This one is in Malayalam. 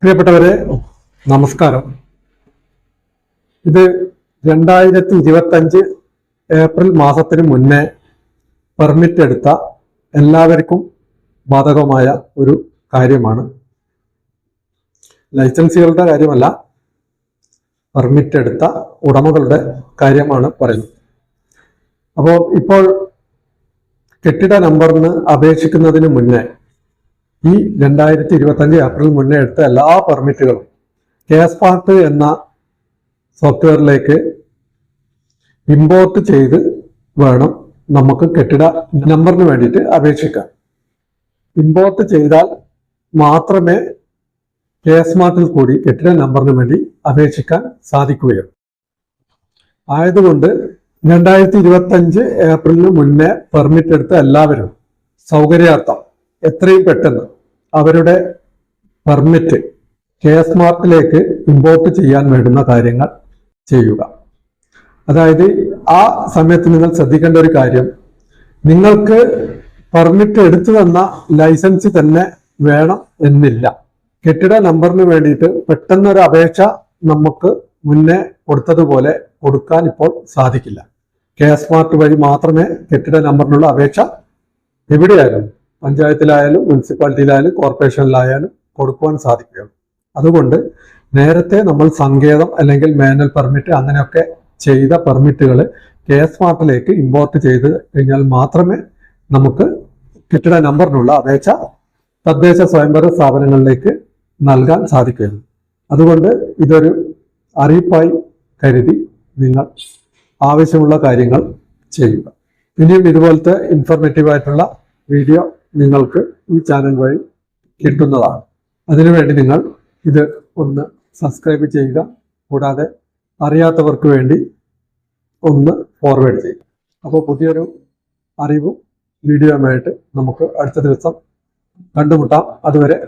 പ്രിയപ്പെട്ടവരെ, നമസ്കാരം. ഇത് 2025 ഏപ്രിൽ മാസത്തിന് മുന്നേ പെർമിറ്റ് എടുത്ത എല്ലാവർക്കും ബാധകമായ ഒരു കാര്യമാണ്. ലൈസൻസുകളുടെ കാര്യമല്ല, പെർമിറ്റ് എടുത്ത ഉടമകളുടെ കാര്യമാണ് പറയുന്നത്. അപ്പോൾ ഇപ്പോൾ കെട്ടിട നമ്പറിന് അപേക്ഷിക്കുന്നതിന് മുന്നേ ഈ 2025 ഏപ്രിൽ മുന്നേ എടുത്ത എല്ലാ പെർമിറ്റുകളും കെ-സ്മാർട്ട് എന്ന സോഫ്റ്റ്വെയറിലേക്ക് ഇമ്പോർട്ട് ചെയ്ത് വേണം നമുക്ക് കെട്ടിട നമ്പറിന് വേണ്ടിയിട്ട് അപേക്ഷിക്കാം. ഇമ്പോർട്ട് ചെയ്താൽ മാത്രമേ കെ-സ്മാർട്ടിൽ കൂടി കെട്ടിട നമ്പറിന് വേണ്ടി അപേക്ഷിക്കാൻ സാധിക്കുകയുള്ളൂ. ആയതുകൊണ്ട് 2025 ഏപ്രിലിന് മുന്നേ പെർമിറ്റ് എടുത്ത എല്ലാവരും സൗകര്യാർത്ഥം എത്രയും പെട്ടെന്ന് അവരുടെ പെർമിറ്റ് കെ-സ്മാർട്ടിലേക്ക് ഇമ്പോർട്ട് ചെയ്യാൻ വേണ്ടുന്ന കാര്യങ്ങൾ ചെയ്യുക. അതായത് ആ സമയത്ത് നിങ്ങൾ ശ്രദ്ധിക്കേണ്ട ഒരു കാര്യം, നിങ്ങൾക്ക് പെർമിറ്റ് എടുത്തു തന്ന ലൈസൻസ് തന്നെ വേണം എന്നില്ല. കെട്ടിട നമ്പറിന് വേണ്ടിയിട്ട് പെട്ടെന്നൊരു അപേക്ഷ നമുക്ക് മുന്നേ കൊടുത്തതുപോലെ കൊടുക്കാൻ ഇപ്പോൾ സാധിക്കില്ല. കെ-സ്മാർട്ട് വഴി മാത്രമേ കെട്ടിട നമ്പറിനുള്ള അപേക്ഷ എവിടെയായാലും, പഞ്ചായത്തിലായാലും മുനിസിപ്പാലിറ്റിയിലായാലും കോർപ്പറേഷനിലായാലും കൊടുക്കുവാൻ സാധിക്കുകയുള്ളൂ. അതുകൊണ്ട് നേരത്തെ നമ്മൾ സങ്കേതം അല്ലെങ്കിൽ മാനുവൽ പെർമിറ്റ് അങ്ങനെയൊക്കെ ചെയ്ത പെർമിറ്റുകൾ കെ-സ്മാർട്ടിലേക്ക് ഇമ്പോർട്ട് ചെയ്ത് കഴിഞ്ഞാൽ മാത്രമേ നമുക്ക് കെട്ടിട നമ്പറിനുള്ള അപേക്ഷ തദ്ദേശ സ്വയംഭരണ സ്ഥാപനങ്ങളിലേക്ക് നൽകാൻ സാധിക്കുകയുള്ളൂ. അതുകൊണ്ട് ഇതൊരു അറിയിപ്പായി കരുതി നിങ്ങൾ ആവശ്യമുള്ള കാര്യങ്ങൾ ചെയ്യുക. ഇനിയും ഇതുപോലത്തെ ഇൻഫോർമേറ്റീവായിട്ടുള്ള വീഡിയോ നിങ്ങൾക്ക് ഈ ചാനൽ വഴി കിട്ടുന്നതാണ്. അതിനുവേണ്ടി നിങ്ങൾ ഇത് ഒന്ന് സബ്സ്ക്രൈബ് ചെയ്യുക. കൂടാതെ അറിയാത്തവർക്ക് വേണ്ടി ഒന്ന് ഫോർവേഡ് ചെയ്യുക. അപ്പോൾ പുതിയൊരു അറിവും വീഡിയോയുമായിട്ട് നമുക്ക് അടുത്ത ദിവസം കണ്ടുമുട്ടാം. അതുവരെ